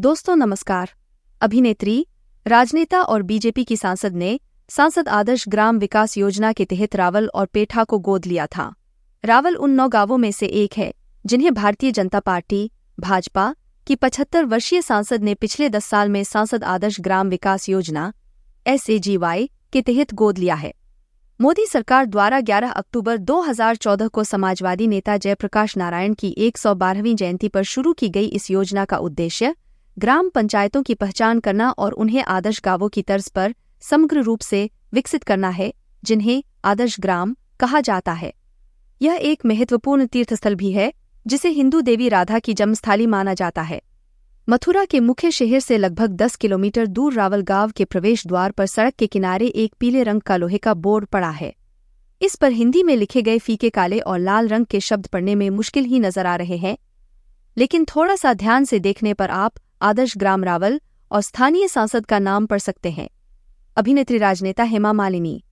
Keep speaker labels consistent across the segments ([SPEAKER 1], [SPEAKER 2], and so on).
[SPEAKER 1] दोस्तों नमस्कार। अभिनेत्री, राजनेता और बीजेपी की सांसद ने सांसद आदर्श ग्राम विकास योजना के तहत रावल और पेठा को गोद लिया था। रावल उन 9 गांवों में से एक है जिन्हें भारतीय जनता पार्टी भाजपा की 75 वर्षीय सांसद ने पिछले 10 साल में सांसद आदर्श ग्राम विकास योजना SAGY के तहत गोद लिया है। मोदी सरकार द्वारा 11 अक्टूबर 2014 को समाजवादी नेता जयप्रकाश नारायण की 112वीं जयंती पर शुरू की गई इस योजना का उद्देश्य ग्राम पंचायतों की पहचान करना और उन्हें आदर्श गांवों की तर्ज पर समग्र रूप से विकसित करना है, जिन्हें आदर्श ग्राम कहा जाता है। यह एक महत्वपूर्ण तीर्थस्थल भी है, जिसे हिंदू देवी राधा की जन्मस्थली माना जाता है। मथुरा के मुख्य शहर से लगभग 10 किलोमीटर दूर रावल गांव के प्रवेश द्वार पर सड़क के किनारे एक पीले रंग का लोहे का बोर्ड पड़ा है। इस पर हिंदी में लिखे गए फीके काले और लाल रंग के शब्द पढ़ने में मुश्किल ही नजर आ रहे हैं, लेकिन थोड़ा सा ध्यान से देखने पर आप आदर्श ग्राम रावल और स्थानीय सांसद का नाम पढ़ सकते हैं। अभिनेत्री राजनेता हेमा मालिनी।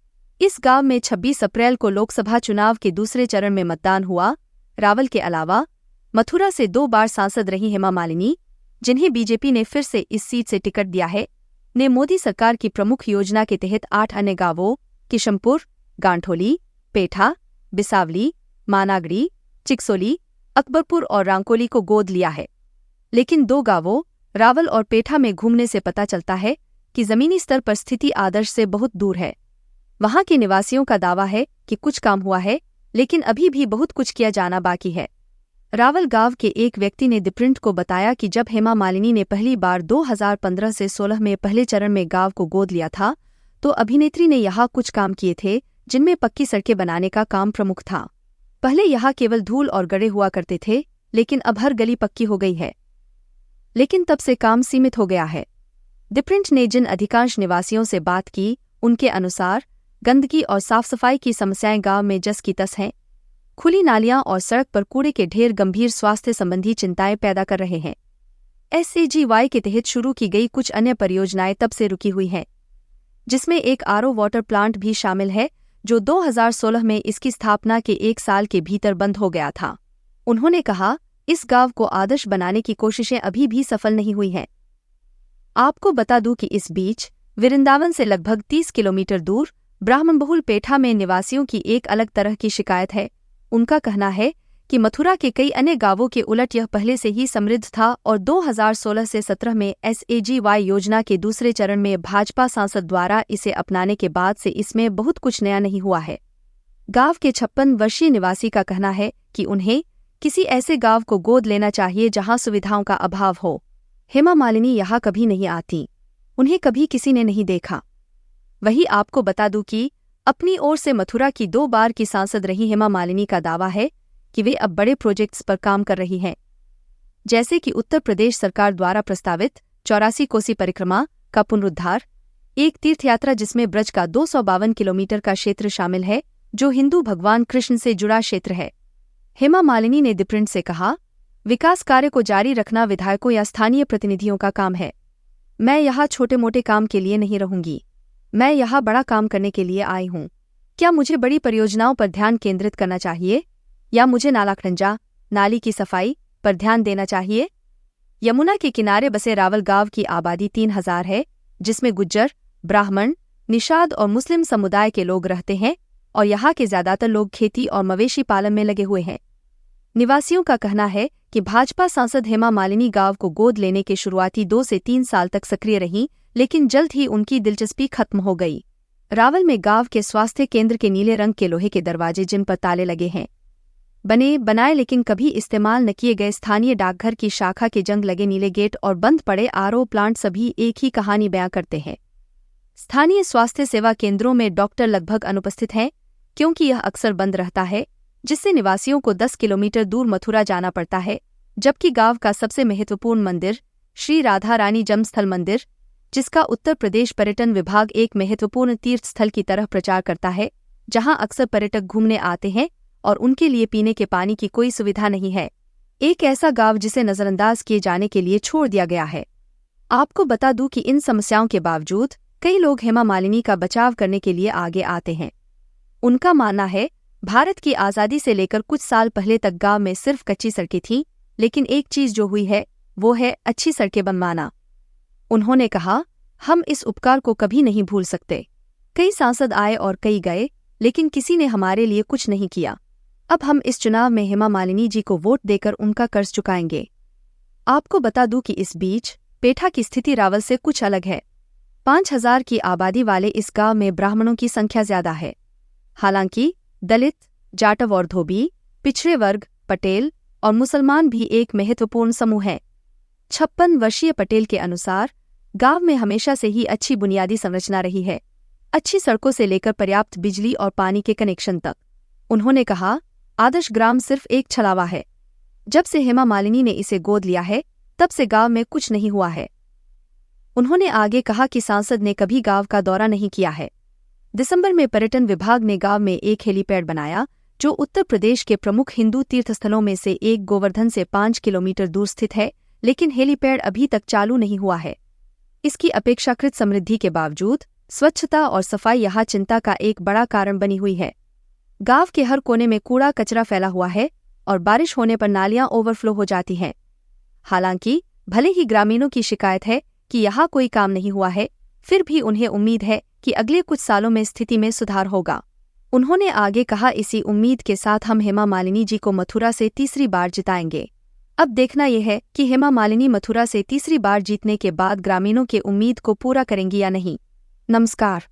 [SPEAKER 1] इस गांव में 26 अप्रैल को लोकसभा चुनाव के दूसरे चरण में मतदान हुआ। रावल के अलावा मथुरा से 2 बार सांसद रही हेमा मालिनी, जिन्हें बीजेपी ने फिर से इस सीट से टिकट दिया है, ने मोदी सरकार की प्रमुख योजना के तहत 8 अन्य गांवों किशनपुर, गांठोली, पेठा, बिसावली, मानागड़ी, चिकसोली, अकबरपुर और रांकोली को गोद लिया है। लेकिन 2 गांवों रावल और पेठा में घूमने से पता चलता है कि जमीनी स्तर पर स्थिति आदर्श से बहुत दूर है। वहां के निवासियों का दावा है कि कुछ काम हुआ है, लेकिन अभी भी बहुत कुछ किया जाना बाकी है। रावल गांव के एक व्यक्ति ने द प्रिंट को बताया कि जब हेमा मालिनी ने पहली बार 2015 से 16 में पहले चरण में गांव को गोद लिया था, तो अभिनेत्री ने यहां कुछ काम किए थे, जिनमें पक्की सड़कें बनाने का काम प्रमुख था। पहले यहां केवल धूल और गड्ढे हुआ करते थे, लेकिन अब हर गली पक्की हो गई है। लेकिन तब से काम सीमित हो गया है। द प्रिंट ने जिन अधिकांश निवासियों से बात की, उनके अनुसार गंदगी और साफ सफाई की समस्याएं गांव में जस की तस हैं। खुली नालियां और सड़क पर कूड़े के ढेर गंभीर स्वास्थ्य संबंधी चिंताएं पैदा कर रहे हैं। SAGY के तहत शुरू की गई कुछ अन्य परियोजनाएं तब से रुकी हुई हैं, जिसमें एक RO वाटर प्लांट भी शामिल है, जो 2016 में इसकी स्थापना के 1 साल के भीतर बंद हो गया था। उन्होंने कहा, इस गांव को आदर्श बनाने की कोशिशें अभी भी सफल नहीं हुई हैं। आपको बता दूं कि इस बीच वृंदावन से लगभग 30 किलोमीटर दूर ब्राह्मणबहुल पेठा में निवासियों की एक अलग तरह की शिकायत है। उनका कहना है कि मथुरा के कई अन्य गांवों के उलट यह पहले से ही समृद्ध था और 2016 से 17 में SAGY योजना के दूसरे चरण में भाजपा सांसद द्वारा इसे अपनाने के बाद से इसमें बहुत कुछ नया नहीं हुआ है। गांव के 56 वर्षीय निवासी का कहना है कि उन्हें किसी ऐसे गांव को गोद लेना चाहिए जहां सुविधाओं का अभाव हो। हेमा मालिनी यहां कभी नहीं आती, उन्हें कभी किसी ने नहीं देखा। वही आपको बता दूं कि अपनी ओर से मथुरा की 2 बार की सांसद रही हेमा मालिनी का दावा है कि वे अब बड़े प्रोजेक्ट्स पर काम कर रही हैं, जैसे कि उत्तर प्रदेश सरकार द्वारा प्रस्तावित 84 कोसी परिक्रमा का पुनरुद्धार, एक तीर्थयात्रा जिसमें ब्रज का 252 किलोमीटर का क्षेत्र शामिल है, जो हिंदू भगवान कृष्ण से जुड़ा क्षेत्र है। हेमा मालिनी ने द प्रिंट से कहा, विकास कार्य को जारी रखना विधायकों या स्थानीय प्रतिनिधियों का काम है। मैं यहाँ छोटे मोटे काम के लिए नहीं रहूंगी, मैं यहाँ बड़ा काम करने के लिए आई हूँ। क्या मुझे बड़ी परियोजनाओं पर ध्यान केंद्रित करना चाहिए या मुझे नालाखंजा, नाली की सफाई पर ध्यान देना चाहिए? यमुना के किनारे बसे रावल गांव की आबादी 3000 है, जिसमें गुज्जर, ब्राह्मण, निषाद और मुस्लिम समुदाय के लोग रहते हैं और यहाँ के ज्यादातर लोग खेती और मवेशी पालन में लगे हुए हैं। निवासियों का कहना है कि भाजपा सांसद हेमा मालिनी गांव को गोद लेने के शुरुआती 2 से 3 साल तक सक्रिय रहीं, लेकिन जल्द ही उनकी दिलचस्पी खत्म हो गई। रावल में गांव के स्वास्थ्य केंद्र के नीले रंग के लोहे के दरवाजे, जिन पर ताले लगे हैं, बनाए लेकिन कभी इस्तेमाल न किए गए स्थानीय डाकघर की शाखा के जंग लगे नीले गेट और बंद पड़े RO प्लांट सभी एक ही कहानी बयां करते हैं। स्थानीय स्वास्थ्य सेवा केंद्रों में डॉक्टर लगभग अनुपस्थित हैं, क्योंकि यह अक्सर बंद रहता है, जिससे निवासियों को 10 किलोमीटर दूर मथुरा जाना पड़ता है। जबकि गांव का सबसे महत्वपूर्ण मंदिर श्री राधा रानी जन्मस्थल मंदिर, जिसका उत्तर प्रदेश पर्यटन विभाग एक महत्वपूर्ण तीर्थ स्थल की तरह प्रचार करता है, जहां अक्सर पर्यटक घूमने आते हैं और उनके लिए पीने के पानी की कोई सुविधा नहीं है। एक ऐसा गांव जिसे नजरअंदाज किए जाने के लिए छोड़ दिया गया है। आपको बता दूं कि इन समस्याओं के बावजूद कई लोग हेमा मालिनी का बचाव करने के लिए आगे आते हैं। उनका मानना है, भारत की आज़ादी से लेकर कुछ साल पहले तक गांव में सिर्फ कच्ची सड़कें थीं, लेकिन एक चीज जो हुई है वो है अच्छी सड़कें बनवाना। उन्होंने कहा, हम इस उपकार को कभी नहीं भूल सकते। कई सांसद आए और कई गए, लेकिन किसी ने हमारे लिए कुछ नहीं किया। अब हम इस चुनाव में हेमा मालिनी जी को वोट देकर उनका कर्ज चुकाएंगे। आपको बता दूं कि इस बीच पेठा की स्थिति रावल से कुछ अलग है। 5,000 की आबादी वाले इस गांव में ब्राह्मणों की संख्या ज्यादा है। हालांकि दलित, जाटव और धोबी, पिछड़े वर्ग, पटेल और मुसलमान भी एक महत्वपूर्ण समूह है। 56 वर्षीय पटेल के अनुसार गांव में हमेशा से ही अच्छी बुनियादी संरचना रही है, अच्छी सड़कों से लेकर पर्याप्त बिजली और पानी के कनेक्शन तक। उन्होंने कहा, आदर्श ग्राम सिर्फ एक छलावा है। जब से हेमा मालिनी ने इसे गोद लिया है, तब से गांव में कुछ नहीं हुआ है। उन्होंने आगे कहा कि सांसद ने कभी गांव का दौरा नहीं किया है। दिसंबर में पर्यटन विभाग ने गांव में एक हेलीपैड बनाया, जो उत्तर प्रदेश के प्रमुख हिंदू तीर्थस्थलों में से एक गोवर्धन से 5 किलोमीटर दूर स्थित है, लेकिन हेलीपैड अभी तक चालू नहीं हुआ है। इसकी अपेक्षाकृत समृद्धि के बावजूद स्वच्छता और सफाई यहाँ चिंता का एक बड़ा कारण बनी हुई है। गांव के हर कोने में कूड़ा कचरा फैला हुआ है और बारिश होने पर नालियां ओवरफ्लो हो जाती हैं। हालांकि भले ही ग्रामीणों की शिकायत है कि यहाँ कोई काम नहीं हुआ है, फिर भी उन्हें उम्मीद है कि अगले कुछ सालों में स्थिति में सुधार होगा। उन्होंने आगे कहा, इसी उम्मीद के साथ हम हेमा मालिनी जी को मथुरा से तीसरी बार जिताएंगे। अब देखना यह है कि हेमा मालिनी मथुरा से तीसरी बार जीतने के बाद ग्रामीणों के उम्मीद को पूरा करेंगी या नहीं। नमस्कार।